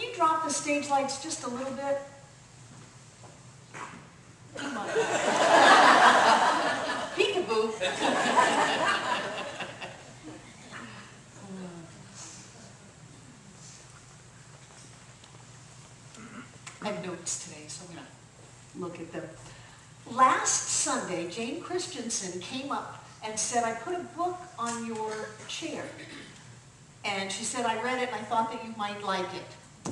Can you drop the stage lights just a little bit? Come on. Peekaboo. I have notes today, so I'm going to look at them. Last Sunday, Jane Christensen came up and said, I put a book on your chair. And she said, I read it and I thought that you might like it.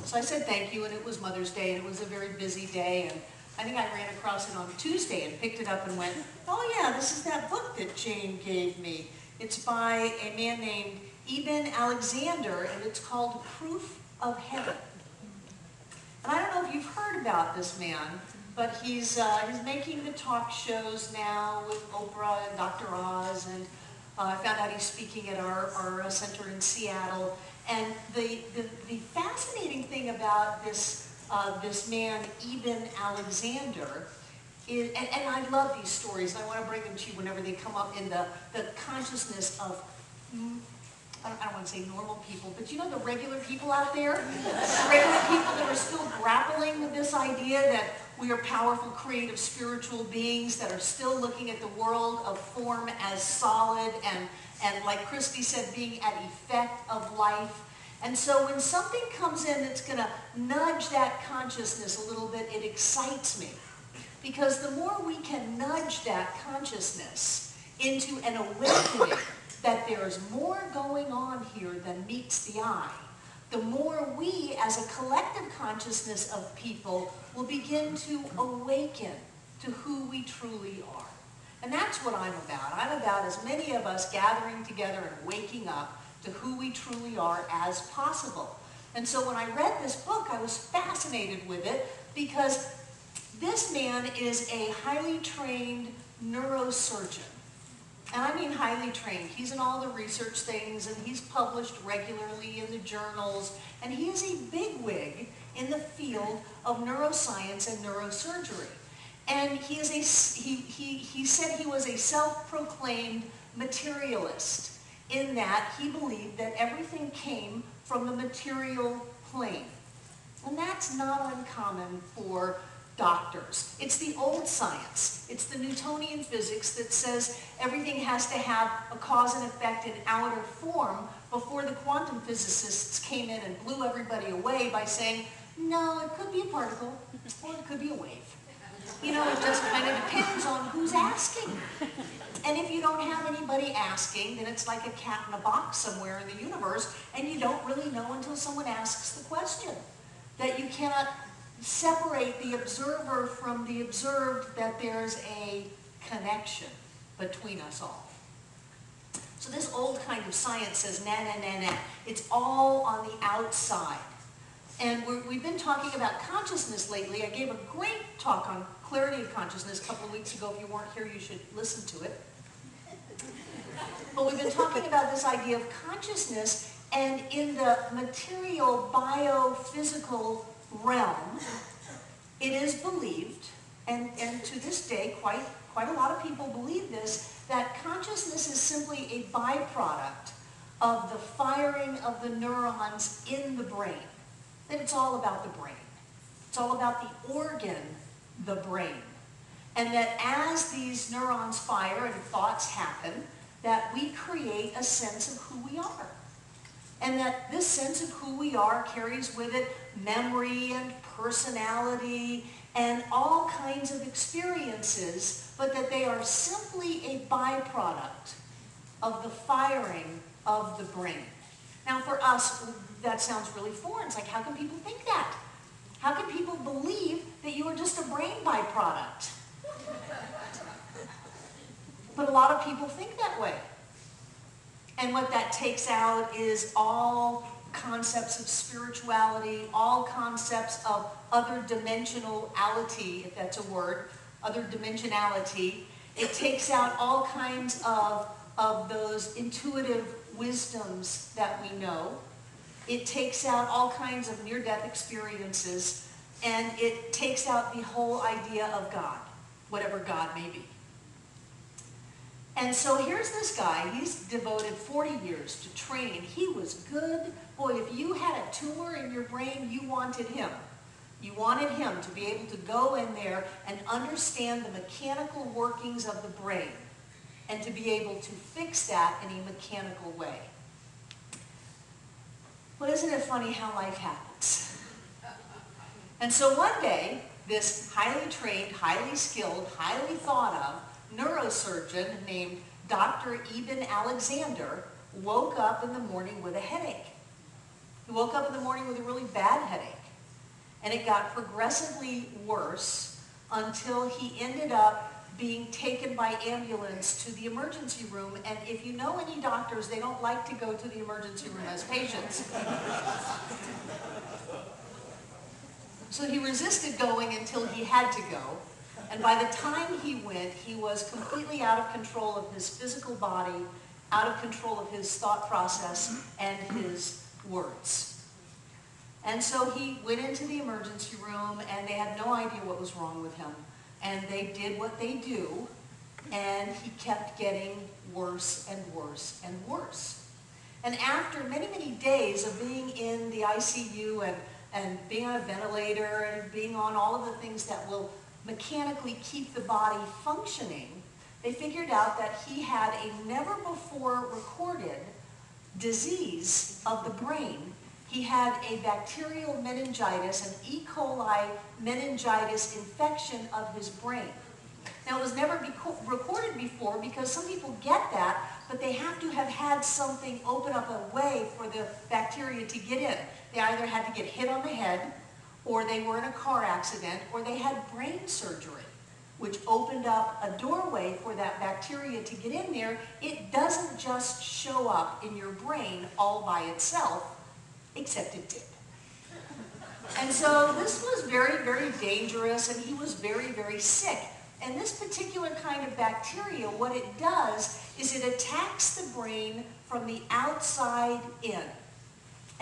So I said thank you, and it was Mother's Day, and it was a very busy day, and I think I ran across it on Tuesday and picked it up and went, oh yeah, this is that book that Jane gave me. It's by a man named Eben Alexander, and it's called Proof of Heaven. And I don't know if you've heard about this man, but he's making the talk shows now with Oprah and Dr. Oz, and I found out he's speaking at our center in Seattle. And the fascinating thing about this man, Eben Alexander, is, and I love these stories, and I want to bring them to you whenever they come up in the consciousness of, I don't want to say normal people, but you know the regular people out there? The regular people that are still grappling with this idea that we are powerful, creative, spiritual beings that are still looking at the world of form as solid and like Christy said, being at effect of life. And so when something comes in that's going to nudge that consciousness a little bit, it excites me. Because the more we can nudge that consciousness into an awakening that there's more going on here than meets the eye, the more we as a collective consciousness of people will begin to awaken to who we truly are. And that's what I'm about. I'm about as many of us gathering together and waking up to who we truly are as possible. And so when I read this book, I was fascinated with it because this man is a highly trained neurosurgeon. And I mean highly trained. He's in all the research things, and he's published regularly in the journals, and he is a bigwig in the field of neuroscience and neurosurgery. And he said he was a self-proclaimed materialist in that he believed that everything came from the material plane. And that's not uncommon for doctors. It's the old science. It's the Newtonian physics that says everything has to have a cause and effect in outer form before the quantum physicists came in and blew everybody away by saying, no, it could be a particle or it could be a wave. You know, it just kind of depends on who's asking. And if you don't have anybody asking, then it's like a cat in a box somewhere in the universe, and you don't really know until someone asks the question. That you cannot separate the observer from the observed, that there's a connection between us all. So this old kind of science says, nah, nah, nah, nah. It's all on the outside. And we've been talking about consciousness lately. I gave a great talk on clarity of consciousness a couple of weeks ago. If you weren't here, you should listen to it. But we've been talking about this idea of consciousness, and in the material, biophysical realm, it is believed, and to this day, quite a lot of people believe this, that consciousness is simply a byproduct of the firing of the neurons in the brain. That it's all about the brain. It's all about the organ, the brain. And that as these neurons fire and thoughts happen, that we create a sense of who we are. And that this sense of who we are carries with it memory and personality and all kinds of experiences, but that they are simply a byproduct of the firing of the brain. Now for us, that sounds really foreign. It's like, how can people think that? How can people believe that you are just a brain byproduct? But a lot of people think that way. And what that takes out is all concepts of spirituality, all concepts of other dimensionality, if that's a word, other dimensionality. It takes out all kinds of those intuitive wisdoms that we know. It takes out all kinds of near-death experiences, and it takes out the whole idea of God, whatever God may be. And so here's this guy, he's devoted 40 years to training. He was good. Boy, if you had a tumor in your brain, you wanted him. You wanted him to be able to go in there and understand the mechanical workings of the brain and to be able to fix that in a mechanical way. Well, isn't it funny how life happens? And so one day, this highly trained, highly skilled, highly thought of neurosurgeon named Dr. Eben Alexander woke up in the morning with a headache. He woke up in the morning with a really bad headache. And it got progressively worse until he ended up being taken by ambulance to the emergency room. And if you know any doctors, they don't like to go to the emergency room as patients. So he resisted going until he had to go. And by the time he went, he was completely out of control of his physical body, out of control of his thought process and his words. And so he went into the emergency room, and they had no idea what was wrong with him. And they did what they do, and he kept getting worse and worse and worse. And after many, many days of being in the ICU and being on a ventilator and being on all of the things that will mechanically keep the body functioning, they figured out that he had a never-before-recorded disease of the brain. He had a bacterial meningitis, an E. coli meningitis infection of his brain. Now, it was never recorded before because some people get that, but they have to have had something open up a way for the bacteria to get in. They either had to get hit on the head, or they were in a car accident, or they had brain surgery, which opened up a doorway for that bacteria to get in there. It doesn't just show up in your brain all by itself, except it did. And so this was very, very dangerous, and he was very, very sick. And this particular kind of bacteria, what it does is it attacks the brain from the outside in.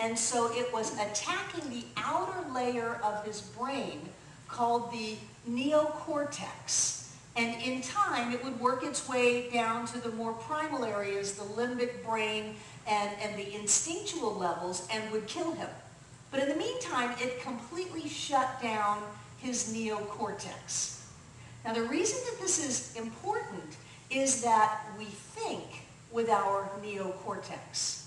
And so it was attacking the outer layer of his brain called the neocortex. And in time, it would work its way down to the more primal areas, the limbic brain and the instinctual levels, and would kill him. But in the meantime, it completely shut down his neocortex. Now, the reason that this is important is that we think with our neocortex.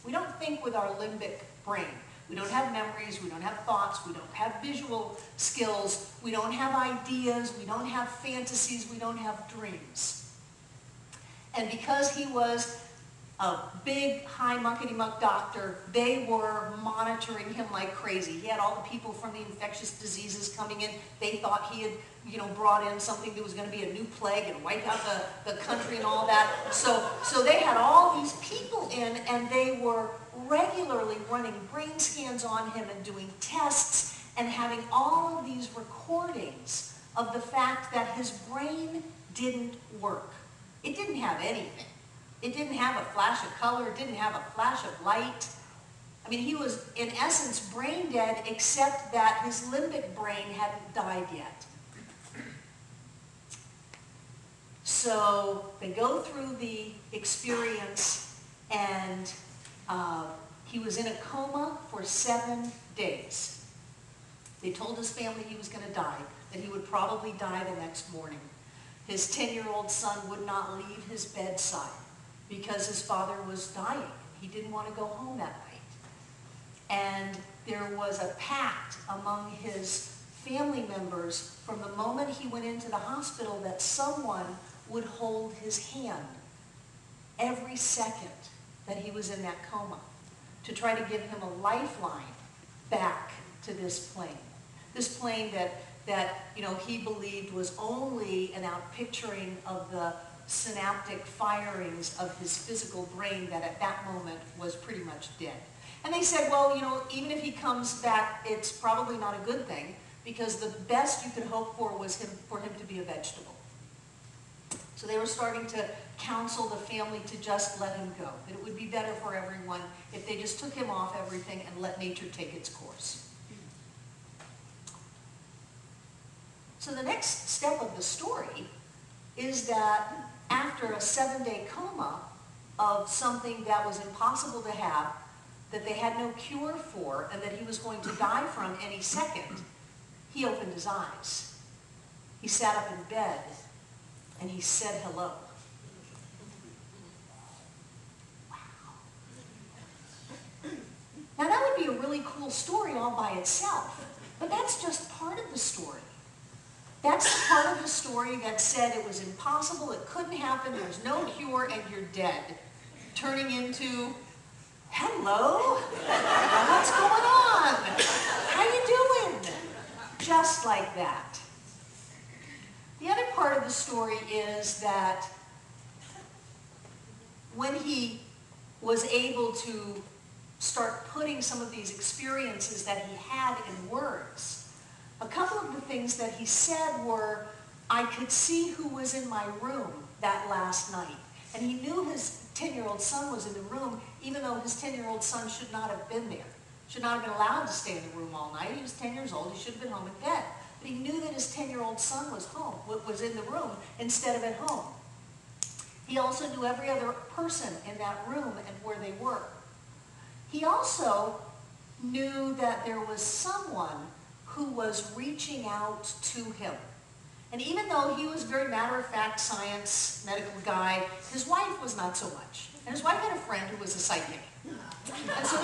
We don't think with our limbic brain. We don't have memories, we don't have thoughts, we don't have visual skills, we don't have ideas, we don't have fantasies, we don't have dreams. And because he was a big, high muckety-muck doctor, they were monitoring him like crazy. He had all the people from the infectious diseases coming in. They thought he had, brought in something that was going to be a new plague and wipe out the country and all that. So they had all these people in, and they were regularly running brain scans on him and doing tests and having all of these recordings of the fact that his brain didn't work. It didn't have anything. It didn't have a flash of color. It didn't have a flash of light. I mean, he was, in essence, brain dead, except that his limbic brain hadn't died yet. So they go through the experience, and he was in a coma for 7 days. They told his family he was going to die, that he would probably die the next morning. His 10-year-old son would not leave his bedside because his father was dying. He didn't want to go home that night. And there was a pact among his family members from the moment he went into the hospital that someone would hold his hand every second that he was in that coma to try to give him a lifeline back to this plane. This plane that he believed was only an outpicturing of the synaptic firings of his physical brain that at that moment was pretty much dead. And they said, well, even if he comes back, it's probably not a good thing, because the best you could hope for was for him to be a vegetable. So they were starting to counsel the family to just let him go, that it would be better for everyone if they just took him off everything and let nature take its course. So the next step of the story is that after a 7-day coma of something that was impossible to have, that they had no cure for, and that he was going to die from any second, he opened his eyes. He sat up in bed, and he said hello. Now that would be a really cool story all by itself, but that's just part of the story. That's the part of the story that said it was impossible, it couldn't happen, there's no cure, and you're dead. Turning into, hello, what's going on? How you doing? Just like that. The other part of the story is that when he was able to start putting some of these experiences that he had in words, a couple of the things that he said were, I could see who was in my room that last night. And he knew his 10-year-old son was in the room, even though his 10-year-old son should not have been there. Should not have been allowed to stay in the room all night. He was 10 years old. He should have been home in bed. But he knew that his 10-year-old son was home, was in the room instead of at home. He also knew every other person in that room and where they were. He also knew that there was someone who was reaching out to him. And even though he was a very matter-of-fact science medical guy, his wife was not so much. And his wife had a friend who was a psychic. And so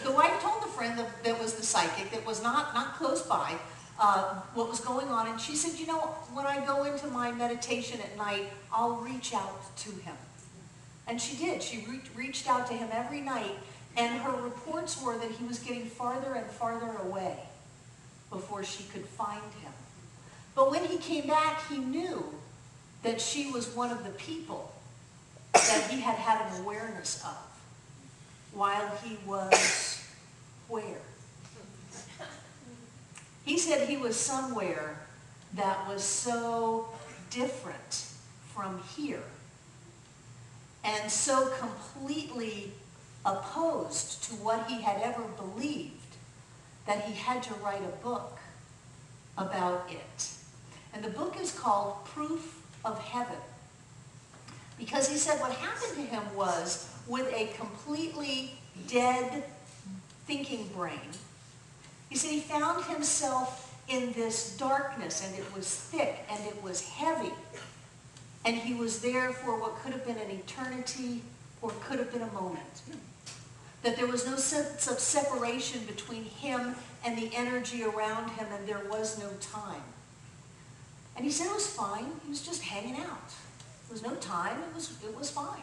the wife told the friend that was the psychic, that was not close by, what was going on. And she said, you know, when I go into my meditation at night, I'll reach out to him. And she did. She reached out to him every night. And her reports were that he was getting farther and farther away before she could find him. But when he came back, he knew that she was one of the people that he had had an awareness of while he was where? He said he was somewhere that was so different from here and so completely opposed to what he had ever believed that he had to write a book about it. And the book is called Proof of Heaven. Because he said what happened to him was, with a completely dead thinking brain, he said he found himself in this darkness, and it was thick, and it was heavy. And he was there for what could have been an eternity, or could have been a moment. That there was no sense of separation between him and the energy around him, and there was no time. And he said it was fine. He was just hanging out. There was no time. It was fine.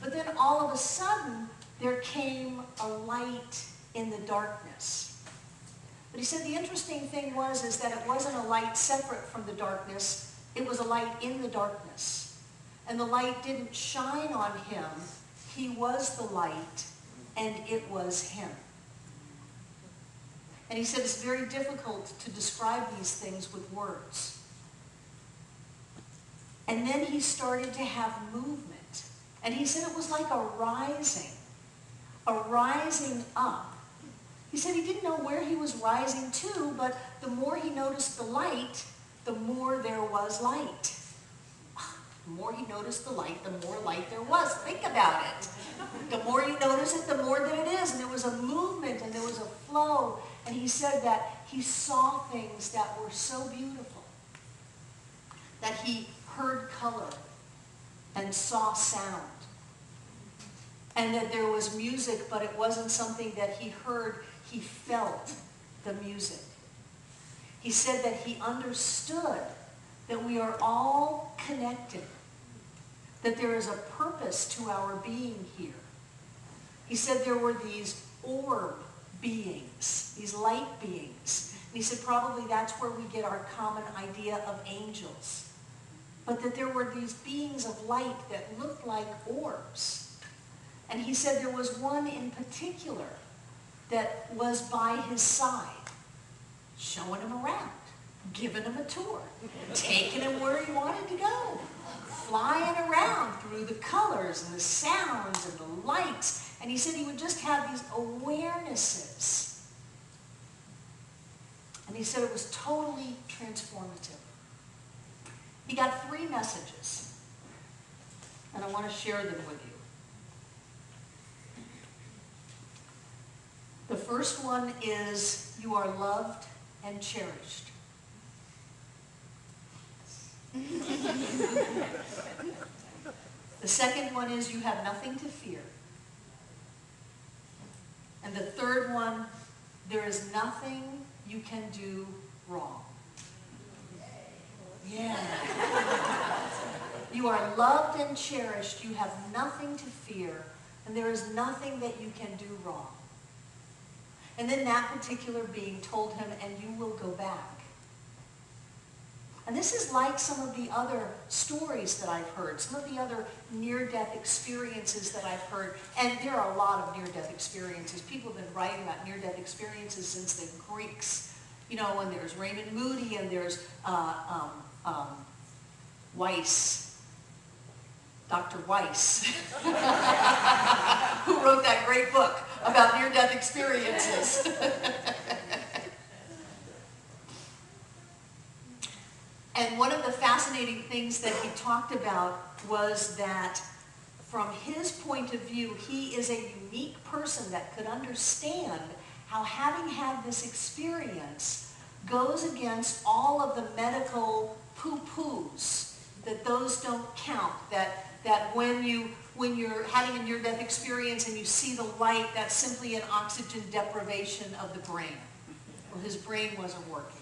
But then all of a sudden, there came a light in the darkness. But he said the interesting thing is that it wasn't a light separate from the darkness. It was a light in the darkness. And the light didn't shine on him. He was the light, and it was him. And he said it's very difficult to describe these things with words. And then he started to have movement. And he said it was like a rising up. He said he didn't know where he was rising to, but the more he noticed the light, the more there was light. The more he noticed the light, the more light there was. Think about it. The more you notice it, the more that it is. And there was a movement and there was a flow. And he said that he saw things that were so beautiful, that he heard color and saw sound. And that there was music, but it wasn't something that he heard, he felt the music. He said that he understood that we are all connected, that there is a purpose to our being here. He said there were these orb beings, these light beings. And he said probably that's where we get our common idea of angels. But that there were these beings of light that looked like orbs. And he said there was one in particular that was by his side, showing him around, giving him a tour, taking him where he wanted to go, flying around through the colors and the sounds and the lights. And he said he would just have these awarenesses. And he said it was totally transformative. He got 3 messages, and I want to share them with you. The first one is, you are loved and cherished. The second one is, you have nothing to fear. And the third one, there is nothing you can do wrong. Yeah. You are loved and cherished. You have nothing to fear. And there is nothing that you can do wrong. And then that particular being told him, and you will go back. And this is like some of the other stories that I've heard, some of the other near-death experiences that I've heard. And there are a lot of near-death experiences. People have been writing about near-death experiences since the Greeks. You know, and there's Raymond Moody, and there's Weiss, Dr. Weiss, who wrote that great book about near-death experiences. And one of the fascinating things that he talked about was that from his point of view, he is a unique person that could understand how having had this experience goes against all of the medical poo-poos, that those don't count, that when you're having a near-death experience and you see the light, that's simply an oxygen deprivation of the brain. Well, his brain wasn't working.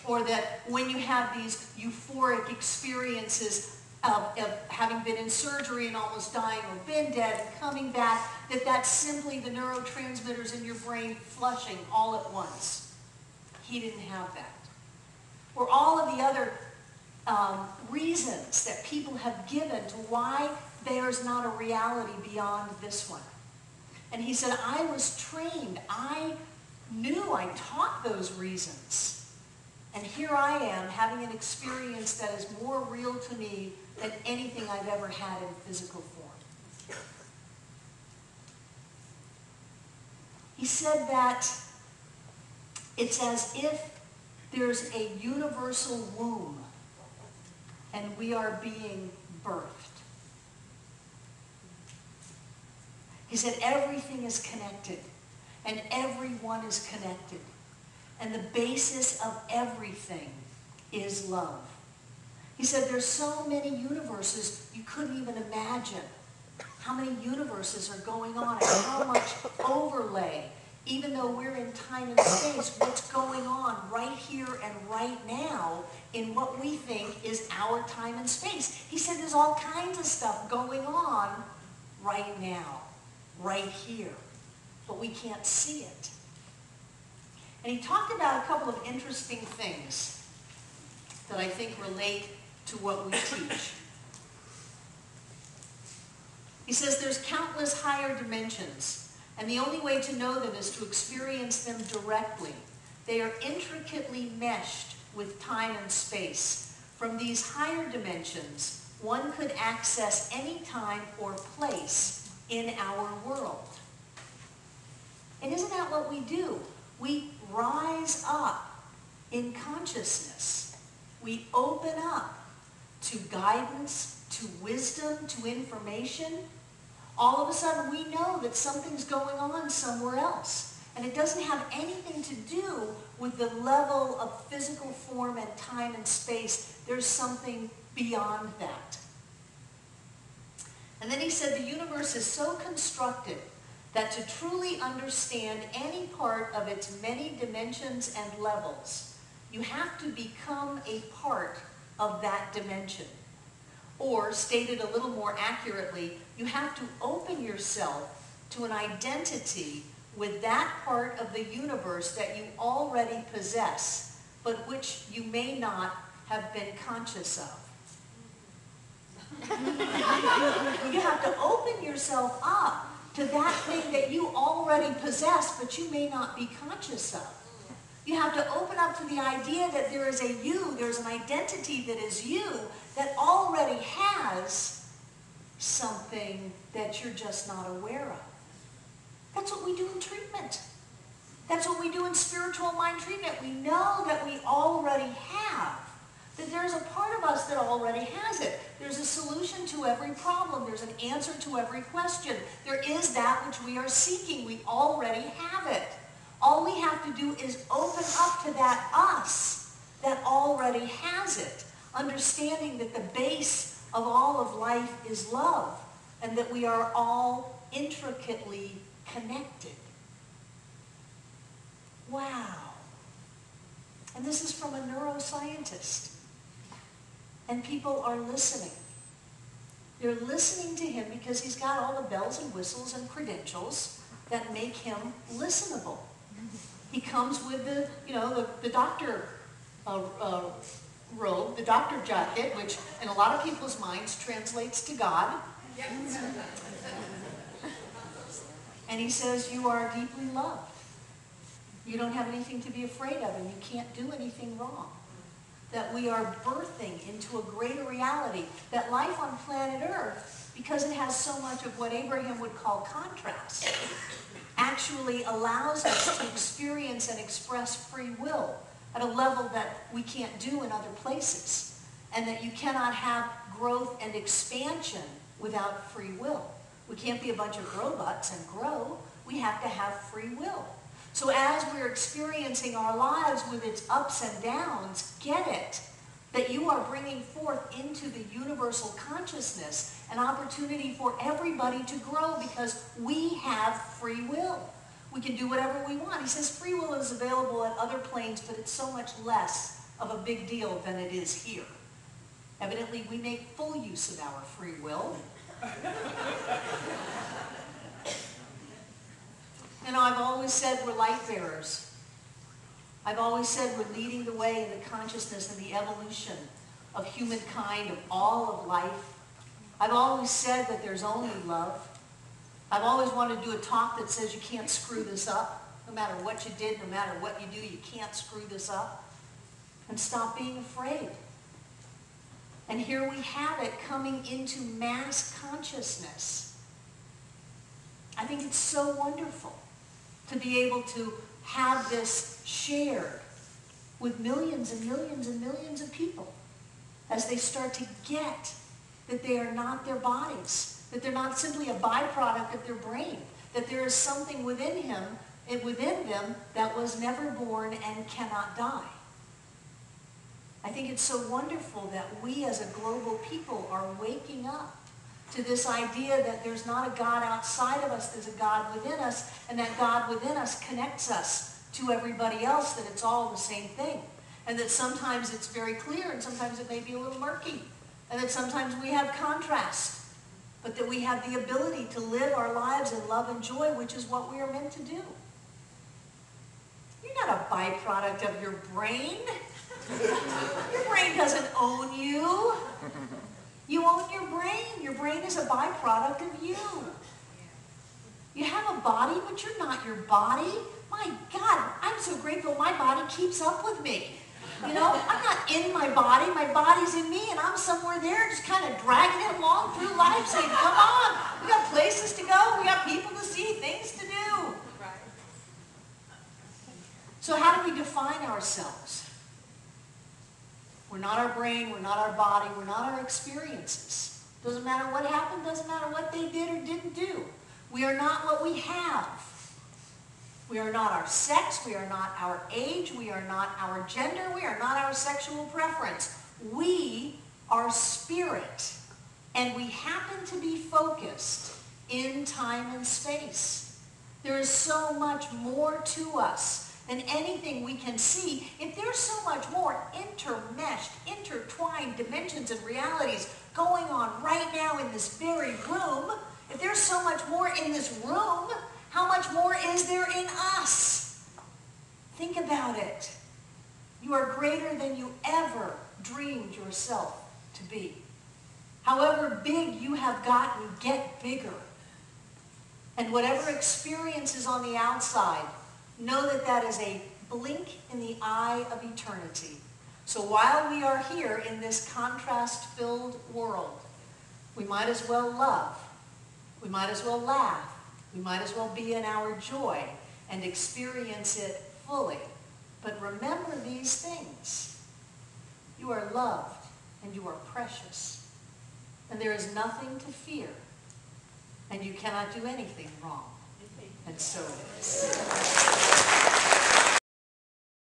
Or that when you have these euphoric experiences of having been in surgery and almost dying or been dead and coming back, that's simply the neurotransmitters in your brain flushing all at once. He didn't have that. Or all of the other reasons that people have given to why there's not a reality beyond this one. And he said, I was trained. I knew, I taught those reasons. And here I am having an experience that is more real to me than anything I've ever had in physical form. He said that it's as if there's a universal womb and we are being birthed. He said everything is connected and everyone is connected. And the basis of everything is love. He said there's so many universes you couldn't even imagine how many universes are going on and how much overlay, even though we're in time and space, what's going on right here and right now in what we think is our time and space. He said there's all kinds of stuff going on right now, right here, but we can't see it. And he talked about a couple of interesting things that I think relate to what we teach. He says there's countless higher dimensions, and the only way to know them is to experience them directly. They are intricately meshed with time and space. From these higher dimensions, one could access any time or place in our world. And isn't that what we do? We rise up in consciousness. We open up to guidance, to wisdom, to information. All of a sudden we know that something's going on somewhere else. And it doesn't have anything to do with the level of physical form and time and space. There's something beyond that. And then he said the universe is so constructed that to truly understand any part of its many dimensions and levels, you have to become a part of that dimension. Or, stated a little more accurately, you have to open yourself to an identity with that part of the universe that you already possess, but which you may not have been conscious of. You have to open yourself up to that thing that you already possess, but you may not be conscious of. You have to open up to the idea that there is a you, there's an identity that is you, that already has something that you're just not aware of. That's what we do in treatment. That's what we do in spiritual mind treatment. We know that we already have That there's a part of us that already has it. There's a solution to every problem. There's an answer to every question. There is that which we are seeking. We already have it. All we have to do is open up to that us that already has it, understanding that the base of all of life is love, and that we are all intricately connected. Wow. And this is from a neuroscientist. And people are listening. They're listening to him because he's got all the bells and whistles and credentials that make him listenable. He comes with the doctor robe, the doctor jacket, which in a lot of people's minds translates to God. Yep. And he says, you are deeply loved. You don't have anything to be afraid of, and you can't do anything wrong. That we are birthing into a greater reality. That life on planet Earth, because it has so much of what Abraham would call contrast, actually allows us to experience and express free will at a level that we can't do in other places. And that you cannot have growth and expansion without free will. We can't be a bunch of robots and grow. We have to have free will. So as we're experiencing our lives with its ups and downs, get it, that you are bringing forth into the universal consciousness an opportunity for everybody to grow because we have free will. We can do whatever we want. He says free will is available at other planes, but it's so much less of a big deal than it is here. Evidently, we make full use of our free will. You know, I've always said we're light bearers. I've always said we're leading the way in the consciousness and the evolution of humankind, of all of life. I've always said that there's only love. I've always wanted to do a talk that says you can't screw this up. No matter what you did, no matter what you do, you can't screw this up. And stop being afraid. And here we have it coming into mass consciousness. I think it's so wonderful to be able to have this shared with millions and millions and millions of people as they start to get that they are not their bodies, that they're not simply a byproduct of their brain, that there is something within them that was never born and cannot die. I think it's so wonderful that we as a global people are waking up to this idea that there's not a God outside of us, there's a God within us, and that God within us connects us to everybody else, that it's all the same thing. And that sometimes it's very clear, and sometimes it may be a little murky, and that sometimes we have contrast, but that we have the ability to live our lives in love and joy, which is what we are meant to do. You're not a byproduct of your brain. Your brain doesn't own you. You own your brain. Your brain is a byproduct of you. You have a body, but you're not your body. My God, I'm so grateful my body keeps up with me. You know, I'm not in my body's in me, and I'm somewhere there just kind of dragging it along through life saying, come on, we got places to go, we got people to see, things to do. So how do we define ourselves? We're not our brain, we're not our body, we're not our experiences. Doesn't matter what happened, doesn't matter what they did or didn't do. We are not what we have. We are not our sex, we are not our age, we are not our gender, we are not our sexual preference. We are spirit, and we happen to be focused in time and space. There is so much more to us than anything we can see. If there's so much more intermeshed, intertwined dimensions and realities going on right now in this very room, if there's so much more in this room, how much more is there in us? Think about it. You are greater than you ever dreamed yourself to be. However big you have gotten, get bigger. And whatever experience is on the outside, know that that is a blink in the eye of eternity. So while we are here in this contrast-filled world, we might as well love, we might as well laugh, we might as well be in our joy and experience it fully. But remember these things. You are loved and you are precious. And there is nothing to fear. And you cannot do anything wrong. And so it is.